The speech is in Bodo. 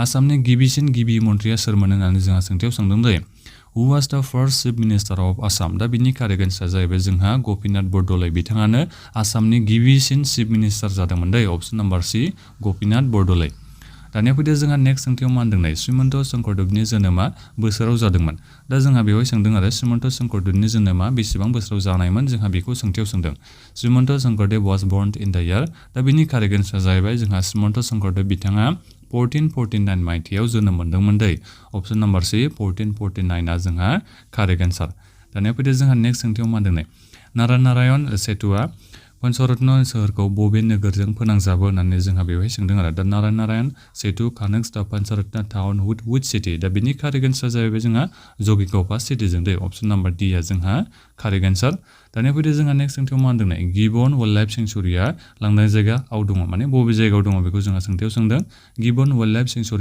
आसामनि गिबि मन्थ्रिया सोरमोन होननानै जोंहा सोंथियाव सोंदों दे हु वाज द first chief minister of Assam दा बिनि कारेक्ट एन्सार जाहैबाय जोंहा गपिनाथ बरदलै बिथाङानो आसामनि गिबिसिन चिफ मिनिस्टार जादोंमोन दे option number C Gopinath Bordoloi दानिया फैदो जोंहा नेक्स्ट सोंथियाव मा होनदों श्रीमन्त शंकरदेवनि जोनोमा बोसोराव जादोंमोन दा जोंहा बेवहाय सोंदों आरो श्रीमन्त शंकरदेवनि जोनोमा बेसेबां बोसोराव जानायमोन जोंहा बेखौ सोंथियाव सोंदों Srimanta Sankardev was born in the year दा बिनि कारेक्ट एन्सार जाहैबाय जोंहा श्रीमन्त शंकरदेव बिथाङा 1449 मायथाइयाव जोनोम मोनदोंमोन दै ऑप्शन नम्बर सी 1449 आ जोंहा कारेक्ट एन्सार दानिया फैदो जोंहा नेक्स्ट सोंथियाव मा होनदों नारायण सेतुआ पंचरत्न सोहोरखौ बबे नोगोरजों फोनांजाबो होननानै जोंहा बेवहाय सोंदों आरो दा नारायण सेतु कानेक्ट्स द पंचरत्न टाउन विथ which city दा बिनि कारेक्ट एन्सार जाहैबाय जोंहा जगिघ'पा सिटीजों दै ऑप्शन नम्बर डी आ जोंहा कारेक्ट एन्सार दानिया फैदो जोंहा नेक्स्ट सोंथियाव मा होनदों गिबन वाइल्ड लाइफ सेंचुरिया लांदां जायगायाव दङ माने बबे जायगायाव दङ बेखौ जोंहा सोंथियाव सोंदों गिबन वाइल्ड लाइफ सेंचुरि